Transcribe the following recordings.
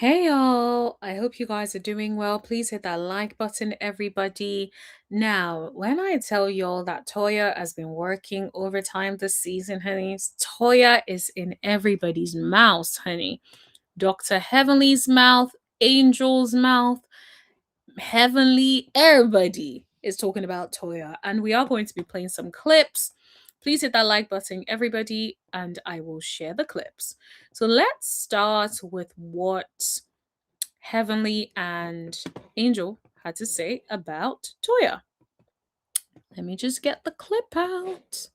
Hey y'all, I hope you guys are doing well. Please hit that like button, everybody. Now, when I tell y'all that Toya has been working overtime this season, honey, Toya is in everybody's mouth, honey. Dr. Heavenly's mouth, Angel's mouth, Heavenly, everybody is talking about Toya. And we are going to be playing some clips. Please hit that like button, everybody, and I will share the clips. So let's start with what Heavenly and Angel had to say about Toya. Let me just get the clip out.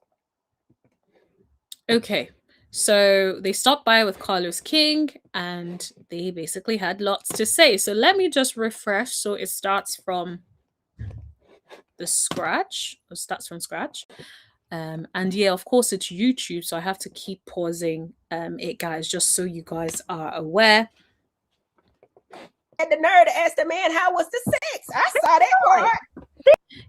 Okay, so they stopped by with Carlos King and they basically had lots to say. So let me just refresh. So it starts from the scratch, it starts from scratch. And yeah, of course, it's YouTube, so I have to keep pausing it, guys, just so you guys are aware. Had the nerve to ask the man how was the sex. I saw that part.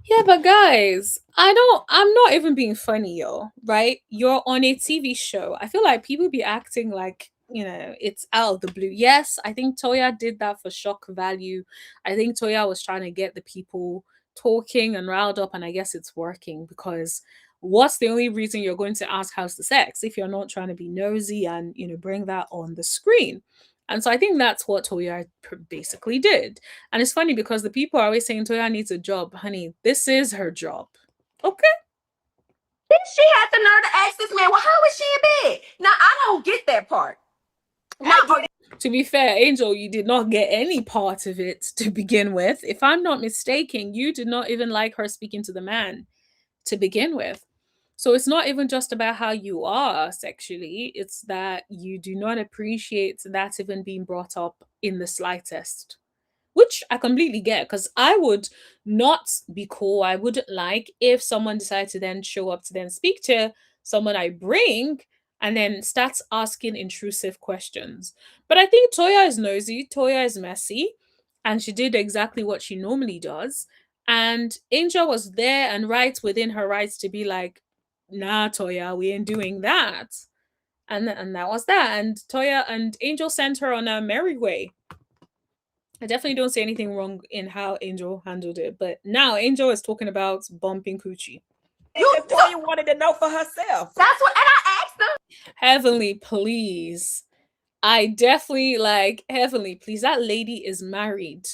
Yeah, but guys, I'm not even being funny, yo, right? You're on a TV show. I feel like people be acting like, it's out of the blue. Yes, I think Toya did that for shock value. I think Toya was trying to get the people talking and riled up, and I guess it's working because what's the only reason you're going to ask how's the sex if you're not trying to be nosy and, bring that on the screen? And so I think that's what Toya basically did. And it's funny because the people are always saying Toya needs a job. Honey, this is her job. Okay? Then she had the nerve to ask this man, well, how was she in bed? Now, I don't get that part. To be fair, Angel, you did not get any part of it to begin with. If I'm not mistaken, you did not even like her speaking to the man to begin with. So it's not even just about how you are sexually, it's that you do not appreciate that even being brought up in the slightest. Which I completely get because I would not be cool. I wouldn't like if someone decided to then show up to then speak to someone I bring and then starts asking intrusive questions. But I think Toya is nosy, Toya is messy, and she did exactly what she normally does. And Angel was there and right within her rights to be like, nah, Toya, we ain't doing that. And that was that. And Toya and Angel sent her on a merry way. I definitely don't see anything wrong in how Angel handled it, but now Angel is talking about bumping coochie. Toya wanted to know for herself. That's what, and I asked them. Heavenly, please. I definitely like Heavenly, please. That lady is married.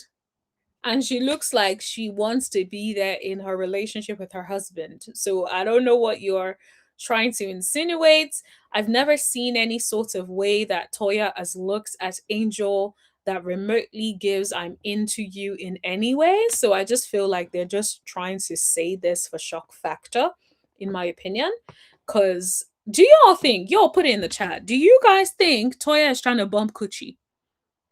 And she looks like she wants to be there in her relationship with her husband. So I don't know what you're trying to insinuate. I've never seen any sort of way that Toya has looked at Angel that remotely gives I'm into you in any way. So I just feel like they're just trying to say this for shock factor, in my opinion. Because do y'all think, y'all put it in the chat, do you guys think Toya is trying to bump coochie?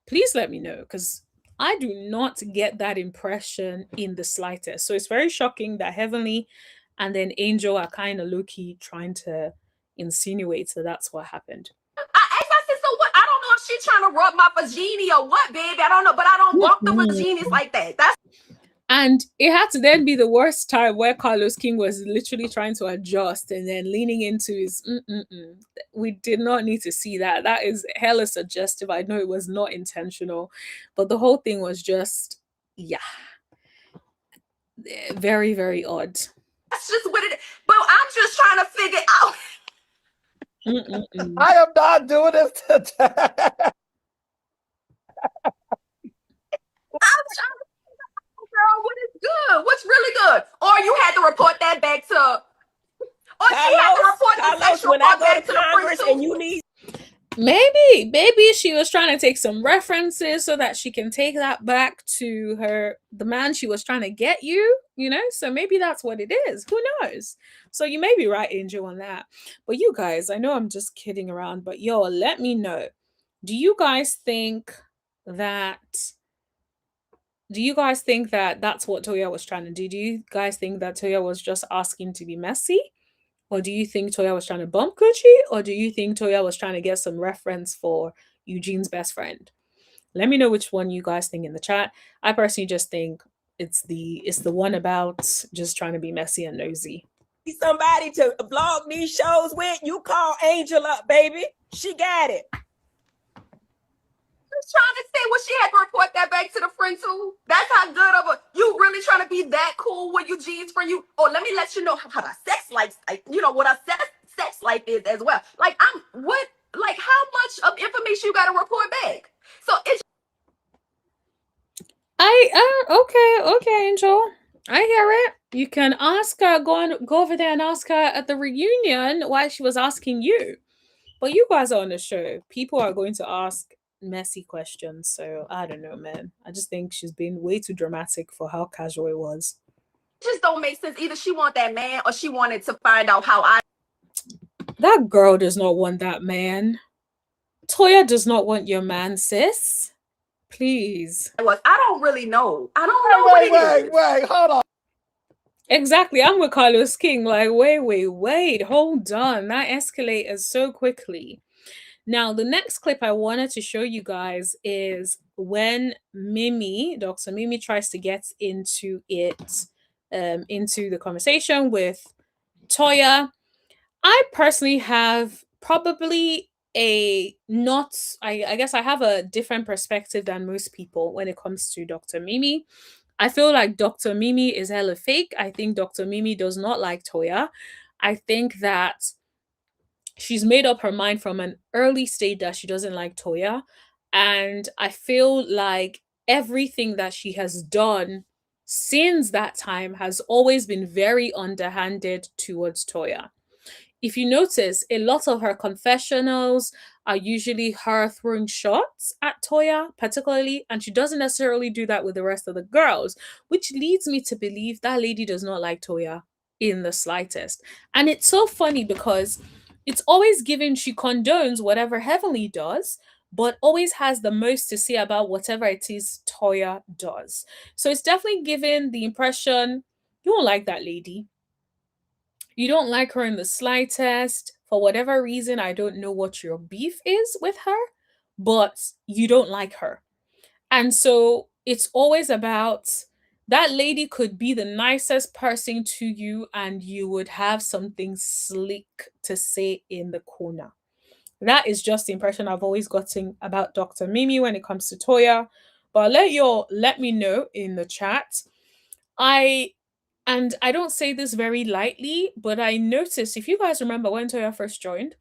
Please let me know because I do not get that impression in the slightest. So it's very shocking that Heavenly and then Angel are kind of low key trying to insinuate that that's what happened. I asked, I said, so what? I don't know if she's trying to rub my vagina or what, baby. I don't know, but I don't bump the vaginas like that. That's And it had to then be the worst time where Carlos King was literally trying to adjust and then leaning into his We did not need to see that. That is hella suggestive. I know it was not intentional, but the whole thing was just, yeah, very, very odd. that's just what it is. But I'm just trying to figure out. I am not doing this today. I'm trying to figure out, girl, what is good? What's really good? Or you had to report that back to, or she had to report the sexual when I part go back to to the Congress priest. and you need Maybe she was trying to take some references so that she can take that back to the man she was trying to get so maybe that's what it is. Who knows? So you may be right, Angel, on that. But you guys, I know I'm just kidding around, but yo, let me know, do you guys think that that's what Toya was trying to do? Do you guys think that Toya was just asking to be messy? Or do you think Toya was trying to bump Gucci? Or do you think Toya was trying to get some reference for Eugene's best friend? Let me know which one you guys think in the chat. I personally just think it's the one about just trying to be messy and nosy. somebody to vlog these shows with, you call Angel up, baby. She got it. I'm trying to say friend too? That's how good of a you really trying to be that cool with Eugene's friend. You or let me let you know how the sex life, what a sex life is as well. Like I'm what like how much of information you got to report back? So it's Okay, Angel. I hear it. You can ask her, go over there and ask her at the reunion why she was asking you. But you guys are on the show. People are going to ask messy questions. So I don't know, man. I just think she's been way too dramatic for how casual it was. just don't make sense. Either she want that man or she wanted to find out how I That girl does not want that man. Toya does not want your man, sis. Please. was. I don't really know. I don't know what it is. Wait, hold on. Exactly. I'm with Carlos King. Like, wait. Hold on. That escalated so quickly. Now, the next clip I wanted to show you guys is when Dr. Mimi tries to get into into the conversation with Toya. I personally have probably I guess I have a different perspective than most people when it comes to Dr. Mimi. I feel like Dr. Mimi is hella fake. I think Dr. Mimi does not like Toya. I think that she's made up her mind from an early stage that she doesn't like Toya. And I feel like everything that she has done since that time has always been very underhanded towards Toya. If you notice, a lot of her confessionals are usually her throwing shots at Toya, particularly, and she doesn't necessarily do that with the rest of the girls, which leads me to believe that lady does not like Toya in the slightest. And it's so funny because it's always given she condones whatever Heavenly does, but always has the most to say about whatever it is Toya does. So it's definitely given the impression you don't like that lady. You don't like her in the slightest. For whatever reason, I don't know what your beef is with her, but you don't like her. And so it's always about that lady could be the nicest person to you, and you would have something slick to say in the corner. That is just the impression I've always gotten about Dr. Mimi when it comes to Toya. But let me know in the chat. I don't say this very lightly, but I noticed, if you guys remember when Toya first joined,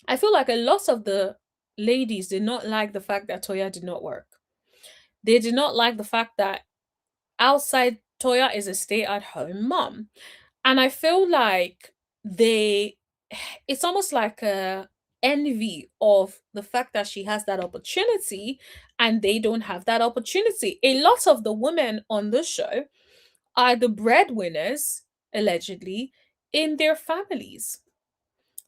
I feel like a lot of the ladies did not like the fact that Toya did not work. They did not like the fact that outside Toya is a stay-at-home mom. And I feel like it's almost like a envy of the fact that she has that opportunity and they don't have that opportunity. A lot of the women on the show are the breadwinners, allegedly, in their families.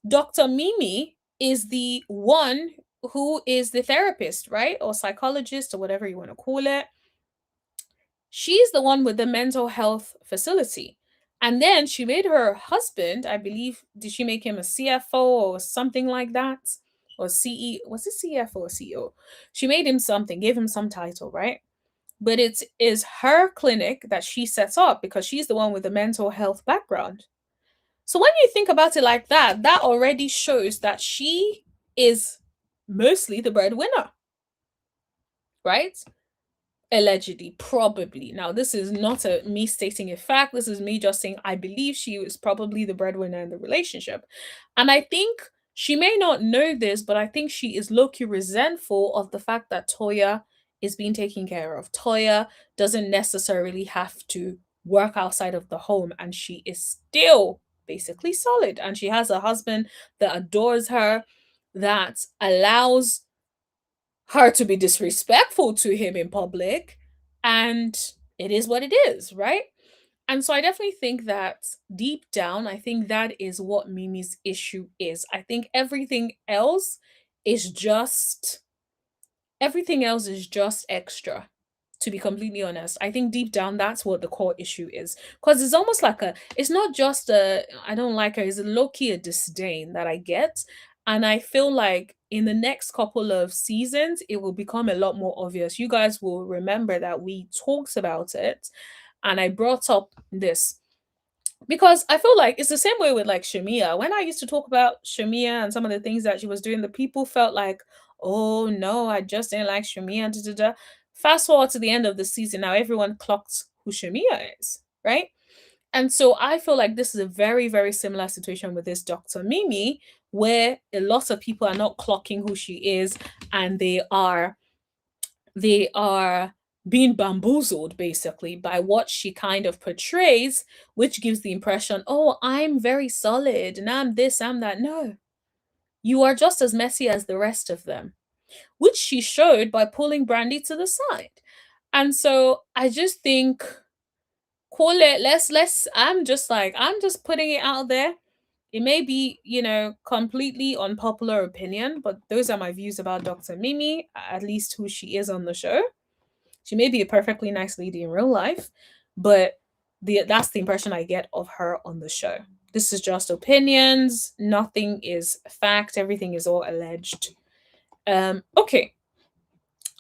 Dr. Mimi is the one who is the therapist, right? Or psychologist, or whatever you want to call it. She's the one with the mental health facility. And then she made her husband, I believe, did she make him a CFO or something like that? Or CE, was it CFO or CEO? She made him something, gave him some title, right? But it is her clinic that she sets up because she's the one with the mental health background. So when you think about it like that, that already shows that she is mostly the breadwinner, right? Allegedly, probably. Now, this is not me stating a fact. This is me just saying I believe she was probably the breadwinner in the relationship. And I think she may not know this, but I think she is low-key resentful of the fact that Toya is being taken care of. Toya doesn't necessarily have to work outside of the home, and she is still basically solid. And she has a husband that adores her, that allows her to be disrespectful to him in public, and it is what it is, right? And so I definitely think that deep down, I think that is what Mimi's issue is. I think is just everything else is just extra, to be completely honest. I think deep down that's what the core issue is, because it's almost like it's not just I don't like her, it's a low-key a disdain that I get. And I feel like in the next couple of seasons it will become a lot more obvious. You guys will remember that we talked about it and I brought up this because I feel like it's the same way with like Shamia. When I used to talk about Shamia and some of the things that she was doing, the people felt like, oh no, I just didn't like Shamia. Da, da, da. Fast forward to the end of the season, now everyone clocked who Shamia is, right? And so I feel like this is a very, very similar situation with this Dr. Mimi, where a lot of people are not clocking who she is, and they are being bamboozled basically by what she kind of portrays, which gives the impression, oh, I'm very solid and I'm this, I'm that. No, you are just as messy as the rest of them, which she showed by pulling Brandy to the side. And so I just think, call it, let's I'm just putting it out there. It may be, completely unpopular opinion, but those are my views about Dr. Mimi, at least who she is on the show. She may be a perfectly nice lady in real life, but that's the impression I get of her on the show. This is just opinions. Nothing is fact. Everything is all alleged. Okay.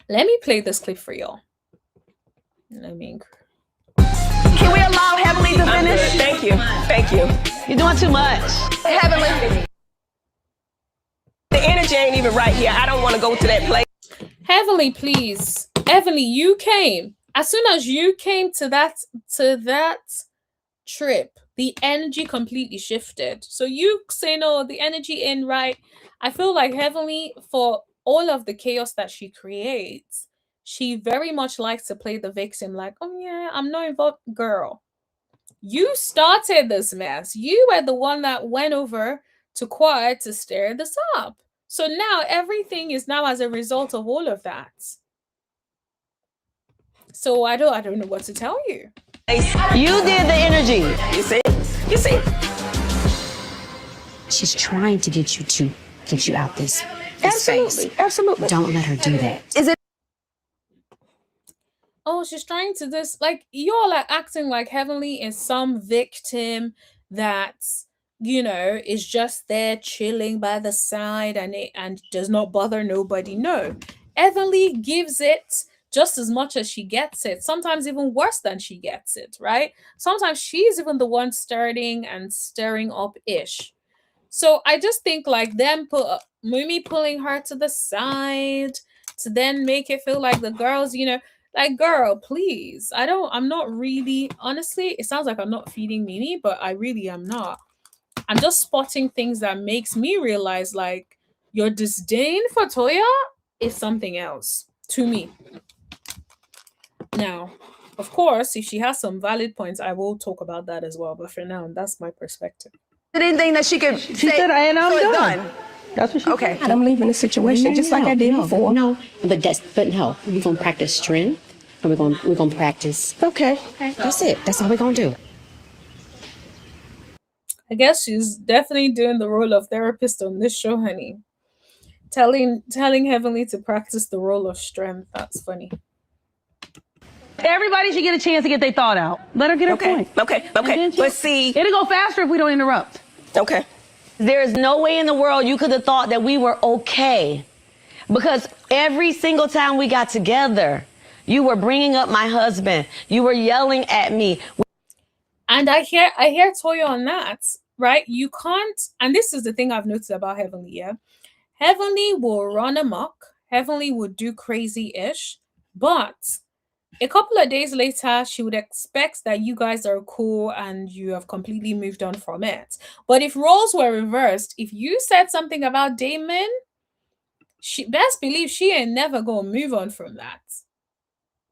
Let me play this clip for y'all. Let me. Can we allow Heavenly to finish? Thank you. Thank you. You're doing too much. Heavenly. The energy ain't even right here. I don't want to go to that place. Heavenly, please. Heavenly, you came. As soon as you came to that trip, the energy completely shifted. So you say, no, the energy ain't right. I feel like Heavenly, for all of the chaos that she creates, she very much likes to play the victim, like, oh yeah, I'm not involved. Girl, you started this mess. You were the one that went over to Quad to stir this up. So now everything is now as a result of all of that. So I don't know what to tell you. You did the energy. You see? You see? She's trying to get you out this Absolutely. space. Absolutely. Don't let her do that. Is it? Oh, she's trying to this, like, you're like acting like Heavenly is some victim that, is just there chilling by the side and does not bother nobody. No. Heavenly gives it just as much as she gets it, sometimes even worse than she gets it, right? Sometimes she's even the one stirring up ish. So I just think like them Mimi pulling her to the side to then make it feel like the girls, like, girl, please. I'm not really, honestly, it sounds like I'm not feeding Mimi, but I really am not. I'm just spotting things that makes me realize like your disdain for Toya is something else to me. Now, of course, if she has some valid points, I will talk about that as well. But for now, that's my perspective. Anything that she could She say? said, and I'm so it's done. That's what she Okay. said. I'm leaving the situation just like I did before. No, but no. We're gonna practice strength, and we're gonna practice. Okay. That's it. That's all we're gonna do. I guess she's definitely doing the role of therapist on this show, honey. Telling Heavenly to practice the role of strength. That's funny. Everybody should get a chance to get their thought out. Let her get her point. Okay. But see. It'll go faster if we don't interrupt. Okay. There is no way in the world you could have thought that we were okay. Because every single time we got together, you were bringing up my husband. You were yelling at me. And I hear Toya on that, right? You can't, and this is the thing I've noticed about Heavenly, yeah? Heavenly will run amok. Heavenly would do crazy-ish. But a couple of days later, she would expect that you guys are cool and you have completely moved on from it. But if roles were reversed, if you said something about Damon, she best believe she ain't never gonna move on from that.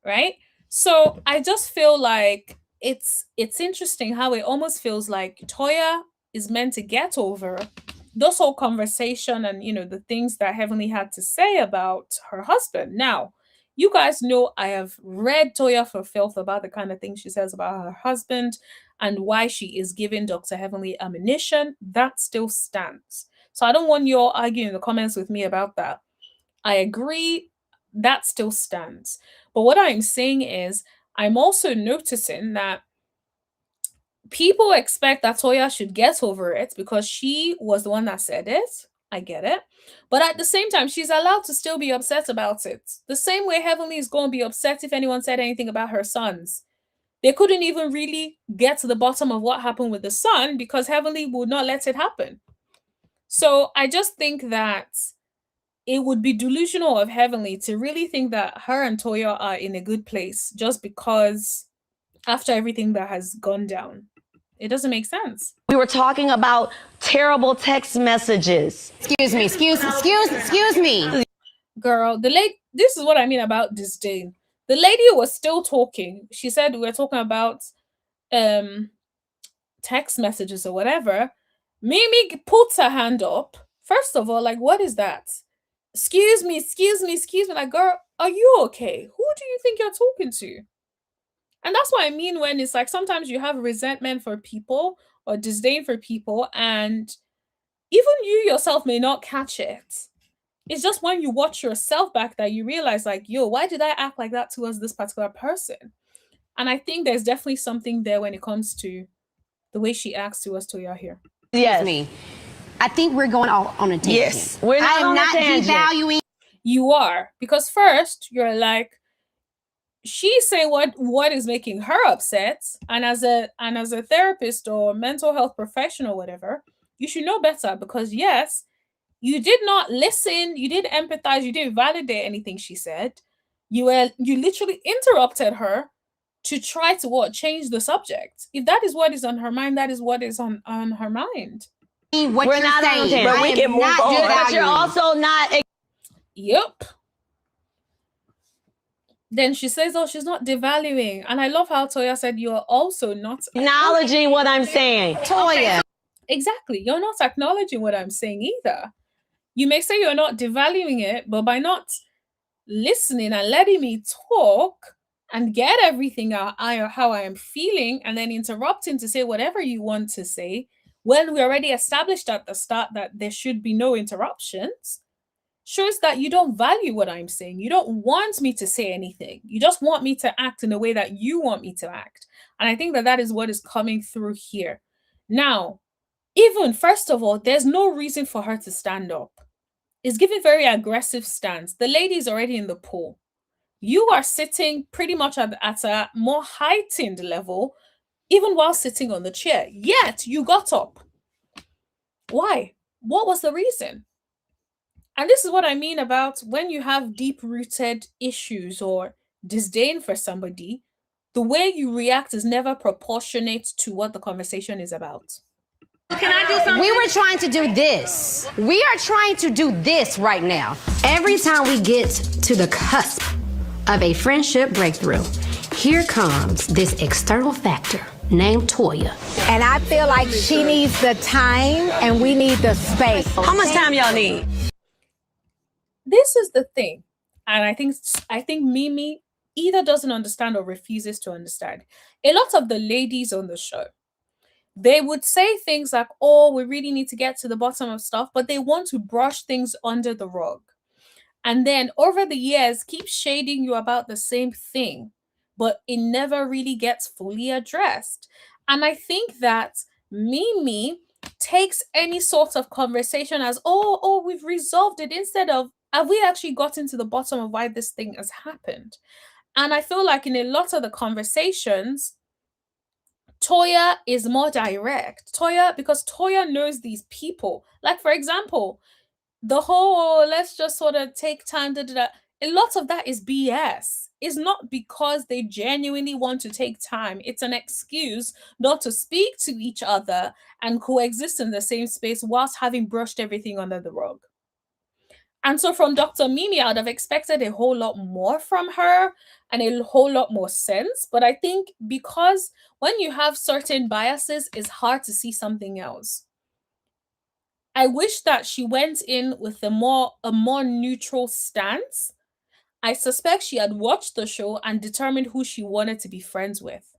Right? So I just feel like it's interesting how it almost feels like Toya is meant to get over this whole conversation and the things that Heavenly had to say about her husband. Now, you guys know I have read Toya for filth about the kind of things she says about her husband and why she is giving Dr. Heavenly ammunition. That still stands. So I don't want you all arguing in the comments with me about that. I agree, that still stands. But what I'm saying is, I'm also noticing that people expect that Toya should get over it because she was the one that said it. I get it. But at the same time, she's allowed to still be upset about it. The same way Heavenly is going to be upset if anyone said anything about her sons. They couldn't even really get to the bottom of what happened with the son because Heavenly would not let it happen. So I just think that it would be delusional of Heavenly to really think that her and Toya are in a good place just because after everything that has gone down. It doesn't make sense. We were talking about terrible text messages. Excuse me. Girl, this is what I mean about disdain. The lady was still talking. She said we were talking about text messages or whatever. Mimi puts her hand up. First of all, like, what is that? Excuse me. Like, girl, are you okay? Who do you think you're talking to? And that's what I mean when it's like sometimes you have resentment for people or disdain for people, and even you yourself may not catch it. It's just when you watch yourself back that you realize, like, yo, why did I act like that towards this particular person? And I think there's definitely something there when it comes to the way she acts towards Toya here. Yes. Me. I think we're going on a tangent. Yes. We're not I am on a not tangent. devaluing. You are, because first you're like, she's saying what is making her upset, and as a therapist or mental health professional, whatever, you should know better, because yes, you did not listen, you didn't empathize, you didn't validate anything she said. You literally interrupted her to try to change the subject. If that is what is on her mind, that is what is on her mind. What We're you're not on a saying. tangent. But I we am can move not on. But you're devaluing. also not. Yep. Then she says, oh, she's not devaluing. And I love how Toya said, you're also not Acknowledging what I'm saying. Toya. Exactly. You're not acknowledging what I'm saying either. You may say you're not devaluing it, but by not listening and letting me talk and get everything out, how I am feeling, and then interrupting to say whatever you want to say, when we already established at the start that there should be no interruptions, shows that you don't value what I'm saying. You don't want me to say anything. You just want me to act in the way that you want me to act. And I think that that is what is coming through here. Now, even first of all, there's no reason for her to stand up. It's giving very aggressive stance. The lady is already in the pool. You are sitting pretty much at a more heightened level, even while sitting on the chair. Yet you got up. Why? What was the reason? And this is what I mean about when you have deep-rooted issues or disdain for somebody, the way you react is never proportionate to what the conversation is about. Can I do something? We were trying to do this. We are trying to do this right now. Every time we get to the cusp of a friendship breakthrough, here comes this external factor named Toya. And I feel like she needs the time and we need the space. How much time y'all need? This is the thing. And I think Mimi either doesn't understand or refuses to understand. A lot of the ladies on the show, they would say things like, oh, we really need to get to the bottom of stuff, but they want to brush things under the rug. And then over the years, keep shading you about the same thing, but it never really gets fully addressed. And I think that Mimi takes any sort of conversation as, oh, we've resolved it, instead of, have we actually gotten to the bottom of why this thing has happened? And I feel like in a lot of the conversations, Toya is more direct. Because Toya knows these people. Like, for example, the whole let's just sort of take time to. A lot of that is BS. It's not because they genuinely want to take time. It's an excuse not to speak to each other and coexist in the same space whilst having brushed everything under the rug. And so from Dr. Mimi, I would have expected a whole lot more from her and a whole lot more sense. But I think because when you have certain biases, it's hard to see something else. I wish that she went in with a more neutral stance. I suspect she had watched the show and determined who she wanted to be friends with.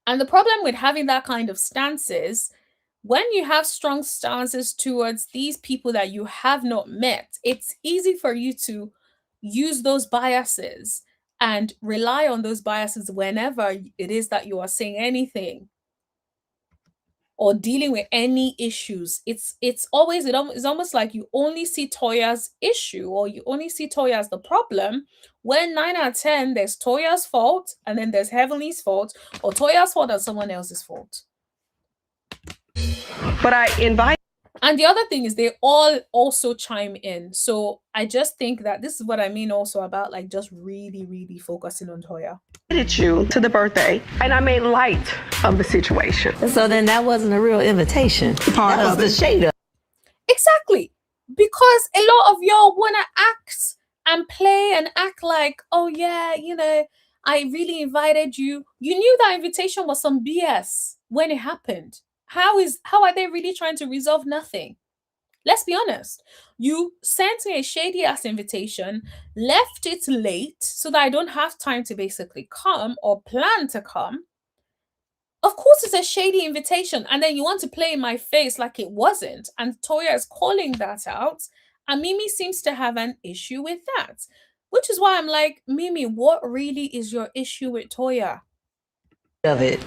And the problem with having that kind of stance is, when you have strong stances towards these people that you have not met, it's easy for you to use those biases and rely on those biases whenever it is that you are saying anything or dealing with any issues. It's almost like you only see Toya's issue, or you only see Toya as the problem, when 9 out of 10 there's Toya's fault, and then there's Heavenly's fault, or Toya's fault and someone else's fault. But I invite. And the other thing is they all also chime in. So I just think that this is what I mean also about like just really, really focusing on Toya. You to the birthday, and I made light of the situation. So then that wasn't a real invitation. That was the shade up. Exactly. Because a lot of y'all want to act and play and act like, oh yeah, you know, I really invited you. You knew that invitation was some BS when it happened. How are they really trying to resolve nothing? Let's be honest. You sent me a shady ass invitation, left it late so that I don't have time to basically come or plan to come. Of course, it's a shady invitation, and then you want to play in my face like it wasn't. And Toya is calling that out, and Mimi seems to have an issue with that, which is why I'm like, Mimi, what really is your issue with Toya? Of it.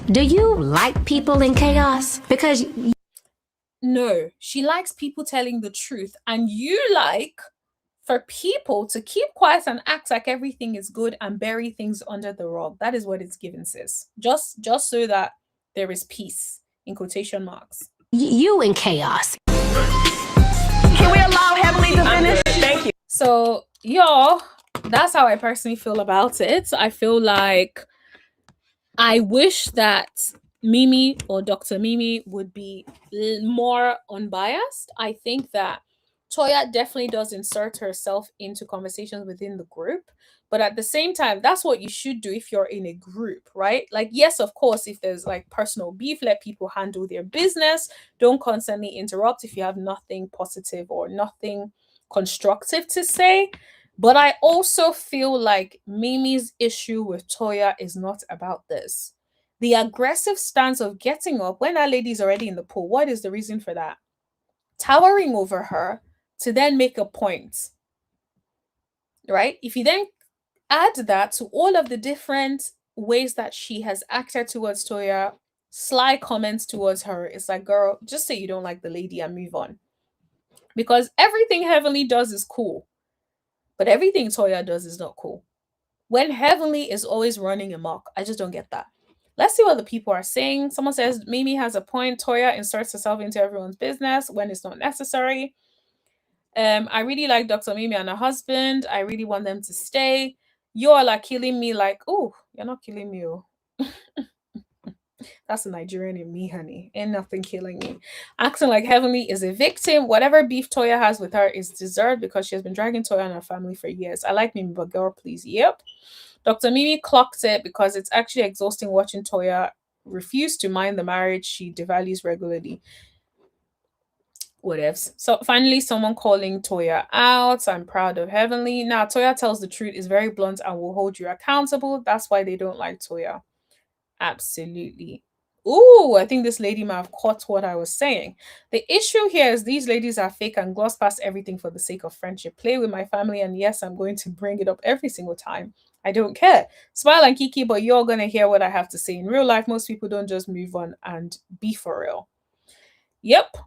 Do you like people in chaos? Because No, she likes people telling the truth, and you like for people to keep quiet and act like everything is good and bury things under the rug. That is what it's given, sis. Just so that there is peace in quotation marks. you in chaos. Can we allow Heavenly to finish? Thank you. So, y'all, that's how I personally feel about it. I feel like I wish that Mimi or Dr. Mimi would be more unbiased. I think that Toya definitely does insert herself into conversations within the group. But at the same time, that's what you should do if you're in a group, right? Like, yes, of course, if there's like personal beef, let people handle their business. Don't constantly interrupt if you have nothing positive or nothing constructive to say. But I also feel like Mimi's issue with Toya is not about this. The aggressive stance of getting up when that lady's already in the pool, what is the reason for that? Towering over her to then make a point, right? If you then add that to all of the different ways that she has acted towards Toya, sly comments towards her, it's like, girl, just say you don't like the lady and move on. Because everything Heavenly does is cool, but everything Toya does is not cool. When Heavenly is always running amok, I just don't get that. Let's see what the people are saying. Someone says Mimi has a point. Toya inserts herself into everyone's business when it's not necessary. I really like Dr. Mimi and her husband. I really want them to stay. You all are killing me like, oh, you're not killing me. Oh. That's a Nigerian in me, honey. Ain't nothing killing me. Acting like Heavenly is a victim. Whatever beef Toya has with her is deserved because she has been dragging Toya and her family for years. I like Mimi, but girl, please. Yep. Dr. Mimi clocked it because it's actually exhausting watching Toya refuse to mind the marriage she devalues regularly. Whatevs. So finally, someone calling Toya out. I'm proud of Heavenly. Now, Toya tells the truth, is very blunt, and will hold you accountable. That's why they don't like Toya. Absolutely. Ooh, I think this lady might have caught what I was saying. The issue here is these ladies are fake and gloss past everything for the sake of friendship. Play with my family, and yes, I'm going to bring it up every single time. I don't care. Smile and kiki, but you're going to hear what I have to say. In real life, most people don't just move on and be for real. Yep,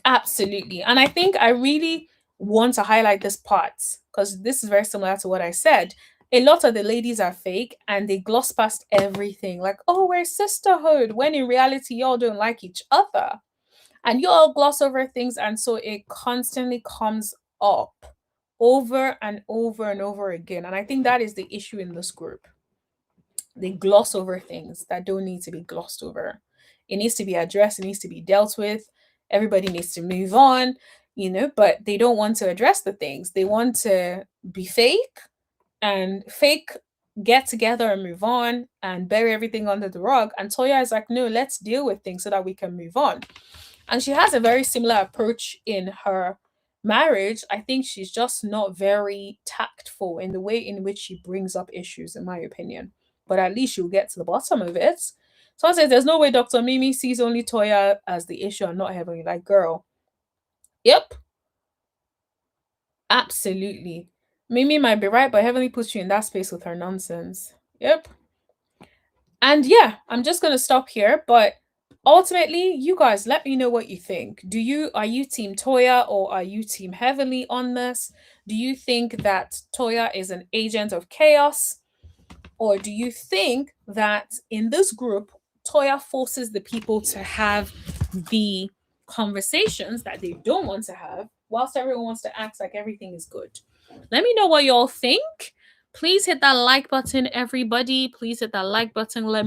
absolutely. And I think I really want to highlight this part because this is very similar to what I said. A lot of the ladies are fake and they gloss past everything like, oh, we're sisterhood, when in reality, y'all don't like each other. And you all gloss over things. And so it constantly comes up over and over and over again. And I think that is the issue in this group. They gloss over things that don't need to be glossed over. It needs to be addressed, it needs to be dealt with. Everybody needs to move on, but they don't want to address the things. They want to be fake and fake get together and move on and bury everything under the rug. And Toya is like, no, let's deal with things so that we can move on. And she has a very similar approach in her marriage. I think she's just not very tactful in the way in which she brings up issues, in my opinion. But at least she'll get to the bottom of it. Someone says, there's no way Dr. Mimi sees only Toya as the issue and not Heavenly. Like, girl. Yep. Absolutely. Mimi might be right, but Heavenly puts you in that space with her nonsense. Yep. And yeah, I'm just going to stop here. But ultimately, you guys, let me know what you think. Are you team Toya or are you team Heavenly on this? Do you think that Toya is an agent of chaos? Or do you think that in this group, Toya forces the people to have the conversations that they don't want to have, whilst everyone wants to act like everything is good. Let me know what y'all think. Please hit that like button, everybody. Please hit that like button. Let me